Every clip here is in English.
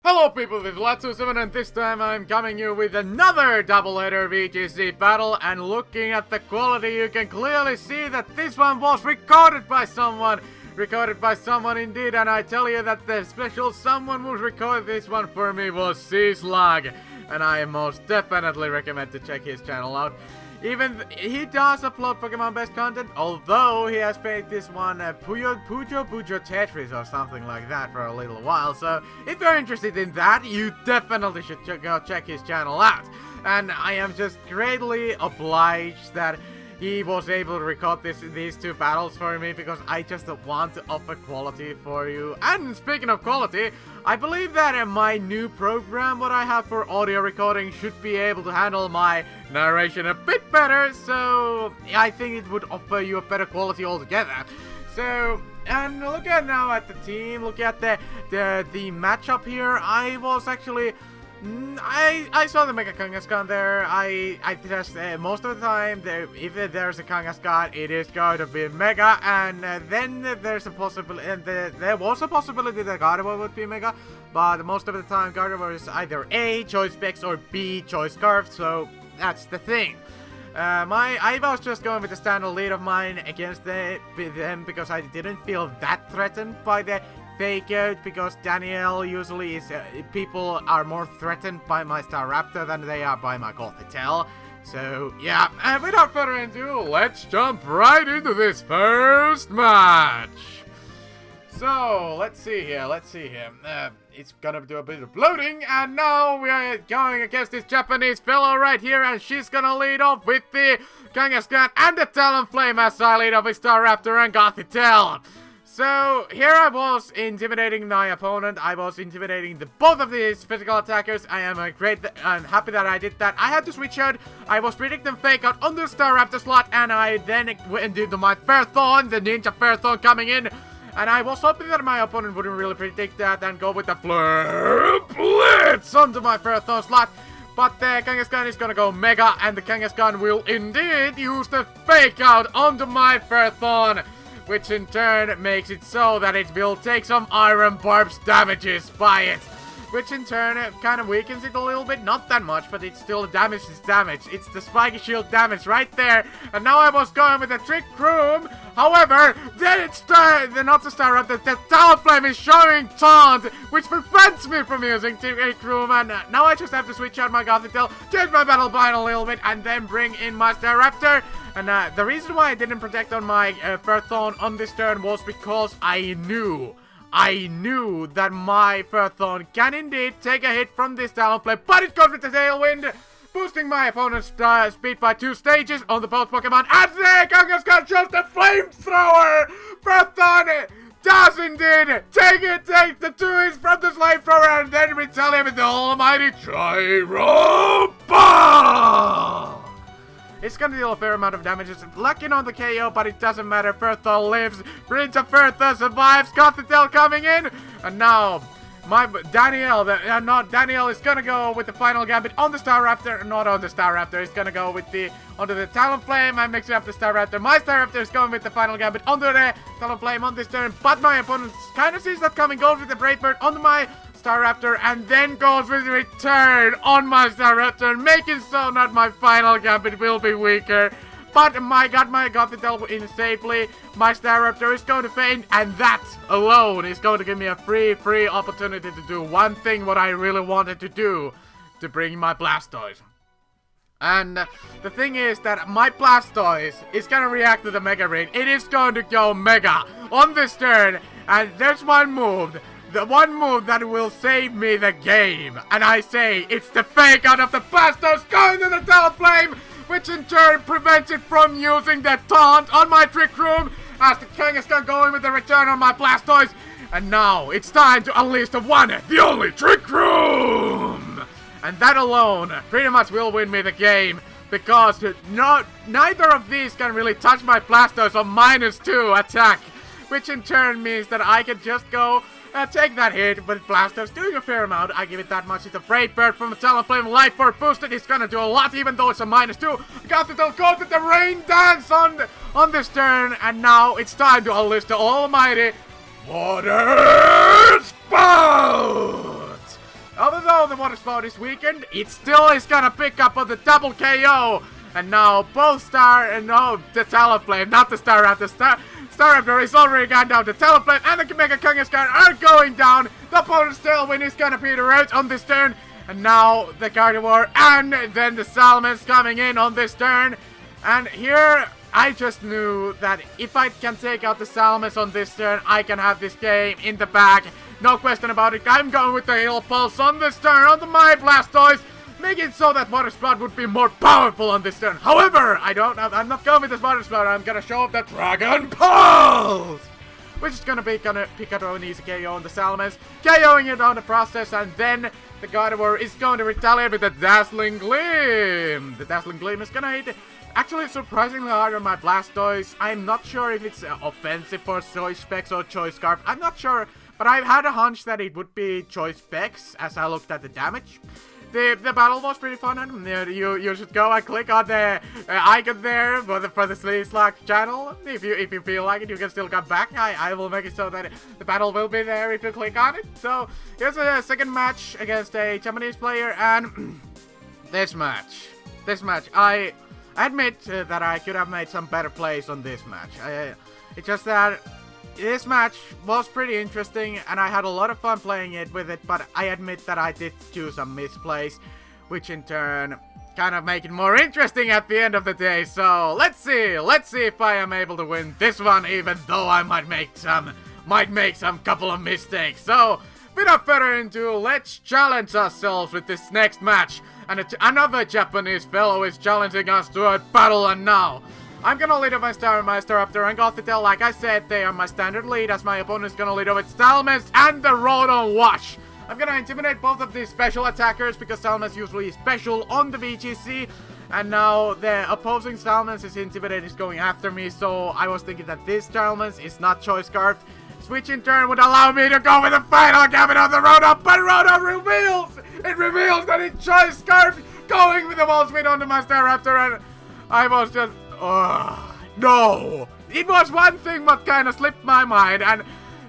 Hello people, this is Latsu7 and this time I'm coming you with another double-header VGC battle, and looking at the quality you can clearly see that this one was recorded by someone indeed, and I tell you that the special someone who recorded this one for me was C-Slug, and I most definitely recommend to check his channel out. He does upload Pokemon-based content, although he has made this one Puyo Tetris or something like that for a little while. So if you're interested in that, you definitely should go check his channel out. And I am just greatly obliged that he was able to record these two battles for me, because I just want to offer quality for you. And speaking of quality, I believe that my new program, what I have for audio recording, should be able to handle my narration a bit better, so I think it would offer you a better quality altogether. So, and look at now at the team, look at the matchup here. I was actually... I saw the Mega Kangaskhan there. I just, most of the time, if there's a Kangaskhan, it is going to be Mega, and then there's a possibility, and there was a possibility that Gardevoir would be Mega, but most of the time Gardevoir is either A, Choice Specs, or B, Choice Scarf, so that's the thing. I was just going with the standard lead of mine against them, because I didn't feel that threatened by the fake out, because Danielle usually is, people are more threatened by my Staraptor than they are by my Gothitelle. So yeah, and without further ado, let's jump right into this first match. So let's see here. It's gonna do a bit of loading, and now we are going against this Japanese fellow right here, and she's gonna lead off with the Kangaskhan and the Talonflame as I lead off with Staraptor and Gothitelle. So, here I was intimidating my opponent. I was intimidating both of these physical attackers. I'm happy that I did that. I had to switch out. I was predicting fake out on the Staraptor slot, and I then went into my Ferrothorn, the Ninja Ferrothorn coming in. And I was hoping that my opponent wouldn't really predict that and go with the Flare Blitz onto my Ferrothorn slot. But the Kangaskhan is gonna go Mega, and the Kangaskhan will indeed use the fake out onto my Ferrothorn, which in turn makes it so that it will take some Iron Barb's damages by it. Which in turn kind of weakens it a little bit, not that much, but it's still damage is damage. It's the Spiky Shield damage right there. And now I was going with the Trick Room. However, then it's not the Staraptor, the Talonflame is showing Taunt, which prevents me from using Trick Room. And now I just have to switch out my Gothitelle, change my Battle Blind a little bit, and then bring in my Staraptor. And the reason why I didn't protect on my Ferrothorn on this turn was because I knew that my Ferrothorn can indeed take a hit from this Talonflame, but it goes with the Tailwind, boosting my opponent's speed by 2 stages on the both Pokemon, and the Kangaskhan shows the Flamethrower! Ferrothorn does indeed take the 2 hits from the Flamethrower, and then retaliate with the almighty Gyro Ball! It's gonna deal a fair amount of damage. It's lacking on the KO, but it doesn't matter. Ferrothorn lives. Prince of Ferrothorn survives. Gothitelle coming in. And now, my Danielle is gonna go with the final gambit on the Staraptor. Not on the Staraptor. He's gonna go with onto the Talonflame and mixing up the Staraptor. My Staraptor is going with the final gambit onto the Talonflame on this turn. But my opponent kind of sees that coming. Goes with the Brave Bird onto my Staraptor, and then goes with the return on my Staraptor, making so that my final gambit will be weaker. But my Gothitelle in safely. My Staraptor is going to faint, and that alone is going to give me a free opportunity to do one thing what I really wanted to do, to bring my Blastoise. And the thing is that my Blastoise is gonna react to the Mega Ring. It is going to go Mega on this turn, and there's one move. The one move that will save me the game. And I say, it's the fake out of the Blastoise going to the Talonflame, which in turn prevents it from using the taunt on my Trick Room, as the Kangaskhan going with the return on my Blastoise. And now, it's time to unleash the one, the only Trick Room! And that alone pretty much will win me the game, because neither of these can really touch my Blastoise on -2 attack, which in turn means that I can just go take that hit with Blastoise doing a fair amount. I give it that much. It's a Brave Bird from the Talonflame. Life Force boosted. It's gonna do a lot, even though it's a -2. Gothitelle goes with the Rain Dance on this turn, and now it's time to unleash the almighty Water Spout! although the water spout is weakened, it still is gonna pick up on the double KO. And now both Star and no, the Talonflame, not the Star Raptor. Star Raptor is already gone down. The Talonflame and the Mega Kangaskhan are going down. The opponent's tailwind is gonna peter out on this turn. And now the Gardevoir and then the Salamence coming in on this turn. And here I just knew that if I can take out the Salamence on this turn, I can have this game in the bag. No question about it. I'm going with the Heal Pulse on this turn on my Blastoise. Make it so that Water Spout would be more powerful on this turn. However, I'm not going with this Water Spout. I'm gonna show up the Dragon Pulse, which is gonna pick up an easy KO on the Salamence, KOing it on the process, and then the Gardevoir is going to retaliate with the Dazzling Gleam. The Dazzling Gleam is gonna hit actually surprisingly hard on my Blastoise. I'm not sure if it's offensive for Choice Specs or Choice Scarf. I'm not sure, but I had a hunch that it would be Choice Specs as I looked at the damage. The battle was pretty fun, and you should go and click on the icon there for the Slack channel. If you feel like it, you can still come back. I will make it so that the battle will be there if you click on it. So here's a second match against a Japanese player, and this match, I admit that I could have made some better plays on this match. It's just that this match was pretty interesting, and I had a lot of fun playing it with it, but I admit that I did do some misplays, which in turn kind of make it more interesting at the end of the day. So let's see if I am able to win this one, even though I might make some couple of mistakes. So without further ado, let's challenge ourselves with this next match, and another Japanese fellow is challenging us to a battle. And now I'm gonna lead up my Staraptor and Gothitelle. Like I said, they are my standard lead, as my opponent is gonna lead up with Salamence and the Rotom Wash. I'm gonna intimidate both of these special attackers, because Salamence usually is special on the VGC. And now the opposing Stalman's Intimidate is going after me, so I was thinking that this Stalman's is not Choice Scarf. Switch in turn would allow me to go with the final Gambit of the Rotom, but Rotom reveals that it's Choice Scarf, going with the Volt Swing onto my Staraptor, and I was just, no! It was one thing what kind of slipped my mind, and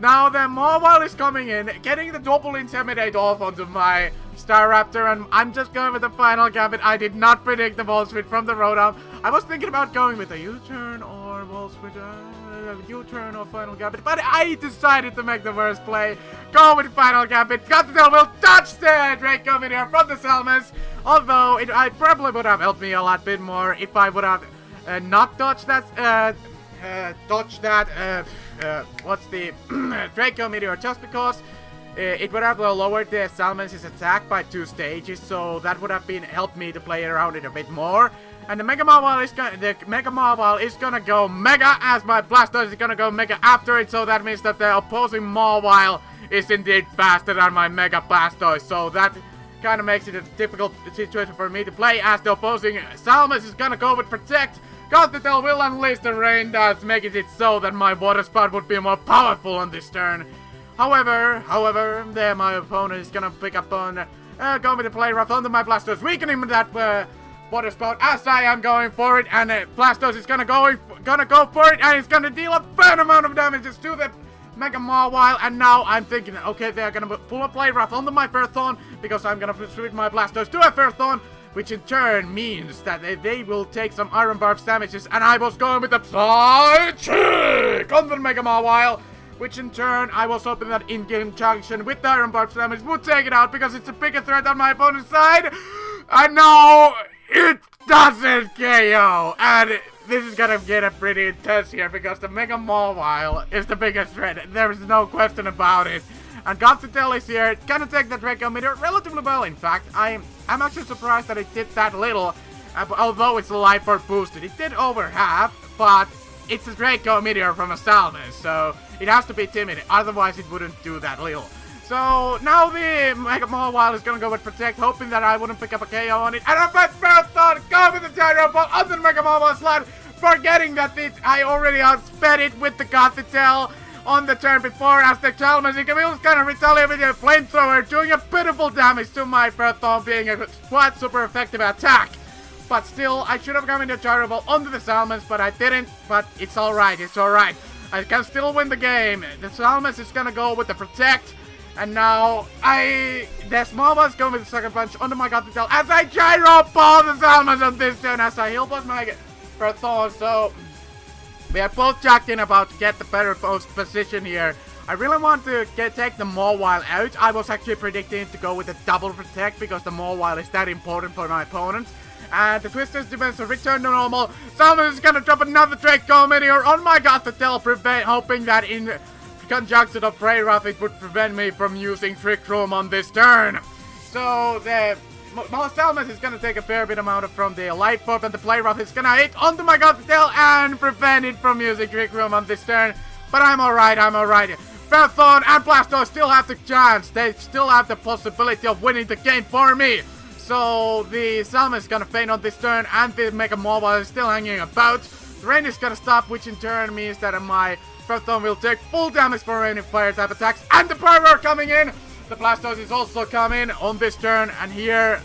now the Mobile is coming in, getting the double Intimidate off onto my Staraptor, and I'm just going with the final Gambit. I did not predict the Volt Switch from the Rotom. I was thinking about going with a U-turn or Volt Switch, U-turn or final Gambit, but I decided to make the worst play. Go with final Gambit. Gothitelle will touch the Draco Meteor from the Salamence, although I probably would have helped me a lot bit more if I would have not dodged that, what's the Draco Meteor, just because it would have lowered the Salamence's attack by 2 stages, so that would have helped me to play around it a bit more. And the Mega Mobile is gonna go Mega, as my Blastoise is gonna go Mega after it, so that means that the opposing Mobile is indeed faster than my Mega Blastoise, so that kind of makes it a difficult situation for me to play, as the opposing Salamence is gonna go with Protect. Gothitelle will unleash the Rain Dance, making it so that my Water Spout would be more powerful on this turn. However, there my opponent is gonna pick up on going with the Play Rough onto my Blastoise, weakening that Water Spout as I am going for it, and Blastoise is gonna go for it, and it's gonna deal a fair amount of damages to the Mega Mawile. And now I'm thinking, okay, they're gonna pull a Play Rough onto my Ferrothorn, because I'm gonna switch my Blastoise to a Ferrothorn, which in turn means that they will take some Iron Barb's damages, and I was going with the Psychic on the Mega Mawile, which in turn I was hoping that in-game junction with the Iron Barb's damage would take it out, because it's a bigger threat on my opponent's side. And no, it doesn't KO, and this is gonna get a pretty intense here, because the Mega Mawile is the biggest threat. There is no question about it. And Gothitelle is here, gonna take the Draco Meteor relatively well. In fact, I'm actually surprised that it did that little, although it's life orb boosted. It did over half, but it's a Draco Meteor from a Salamence, so it has to be timid, otherwise it wouldn't do that little. So now the Mega Mawile is gonna go with Protect, hoping that I wouldn't pick up a KO on it. And I'm at Ferrothorn, go with the Gyro Ball onto the Mega Mawile slot, forgetting that I already outsped it with the Gothitelle on the turn before, as the Salamence is gonna retaliate with a Flamethrower, doing a pitiful damage to my Ferrothorn, being a quite super effective attack. But still, I should have gone with the Gyro Ball onto the Salamence, but I didn't. But it's alright, I can still win the game. The Salamence is gonna go with the Protect, And now, the small one's going with the Sucker Punch under my gut to tell as I gyro ball the Salmons on this turn as I heal boss my Ferrothorn. So, we are both jacked in about to get the better post position here. I really want to take the Mawile out. I was actually predicting to go with a double protect because the Mawile is that important for my opponent. And the Twister's defense will return to normal. Salmon is gonna drop another Draco Meteor on my god to tell, hoping that in conjunction of Prey Wrath it would prevent me from using Trick Room on this turn. So the Salmon is gonna take a fair bit amount from the Light Orb, and the Play Wrath is gonna hit onto my god to tell and prevent it from using Trick Room on this turn. But I'm alright, Ferrothorn and Blastoise still have the chance. They still have the possibility of winning the game for me. So the Salmon is gonna faint on this turn, and the Mega Mobile is still hanging about. The rain is gonna stop, which in turn means that my Ferrothorn will take full damage for any fire type attacks. And the Pyro coming in! The Blastoise is also coming on this turn, and here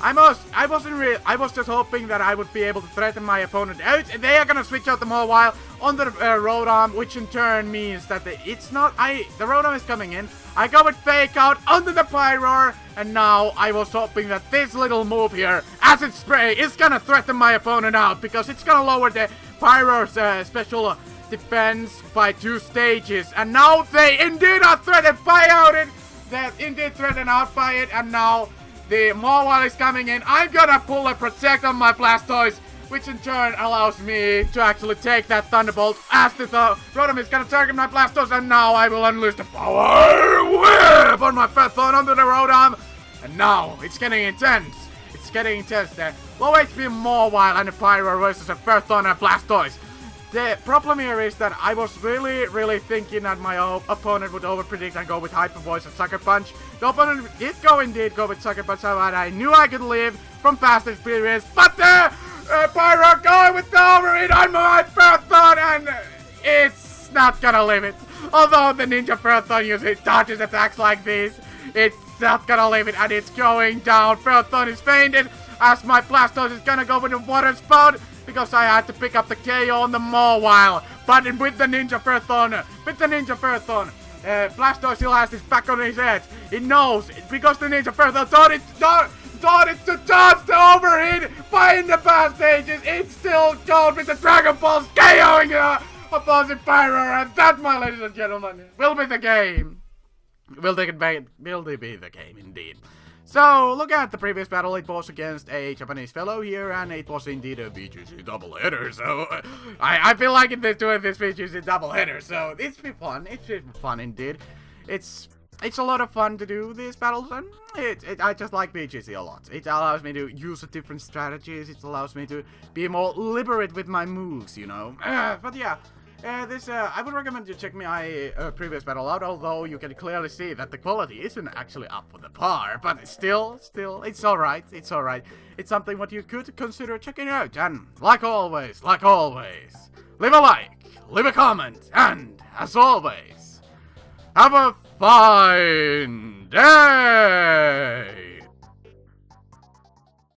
I was just hoping that I would be able to threaten my opponent out. They are gonna switch out the Mawile on the Rotom, which in turn means that the Rotom is coming in. I go with Fake Out onto the Pyroar, and now I was hoping that this little move here, Acid Spray, is gonna threaten my opponent out because it's gonna lower the Pyroar's special defense by 2 stages. And now they indeed are threatened by it. They're indeed threatened out by it, and now the Mawile is coming in. I'm gonna pull a Protect on my Blastoise, which in turn allows me to actually take that Thunderbolt as the Rotom is gonna target my Blastoise, and now I will unleash the Power Whip on my Ferrothorn onto the Rotom. And now it's getting intense. It's getting intense there. Low HP Mawile and a Pyro versus a Ferrothorn and a Blastoise. The problem here is that I was really thinking that my opponent would overpredict and go with Hyper Voice and Sucker Punch. The opponent did indeed go with Sucker Punch, so I knew I could live from past experience. But the Pyro going with the Overheat on my Ferrothorn, and it's not gonna live it. Although the Ninja Ferrothorn usually dodges attacks like these, it's not gonna live it, and it's going down. Ferrothorn is fainted as my Blastoise is gonna go with a Water Spout, because I had to pick up the KO on the Mawile. But with the Ninja Ferrothorn, Blastoise still has his back on his head. He knows, because the Ninja Ferrothorn thought it to dodge the Overheat, but in the past stages, it's still going with the Dragon Balls, KOing the opposing Pyro, and that, my ladies and gentlemen, will be the game. Will they be the game, indeed. So, look at the previous battle. It was against a Japanese fellow here, and it was indeed a VGC doubleheader. So, I feel like doing this VGC doubleheader. So, it's been fun. It's been fun indeed. It's a lot of fun to do these battles, and I just like VGC a lot. It allows me to use different strategies. It allows me to be more liberate with my moves, you know. But yeah. I would recommend you check my previous battle out, although you can clearly see that the quality isn't actually up for the par, but still, it's alright, It's something what you could consider checking out, and like always, leave a like, leave a comment, and as always, have a fine day!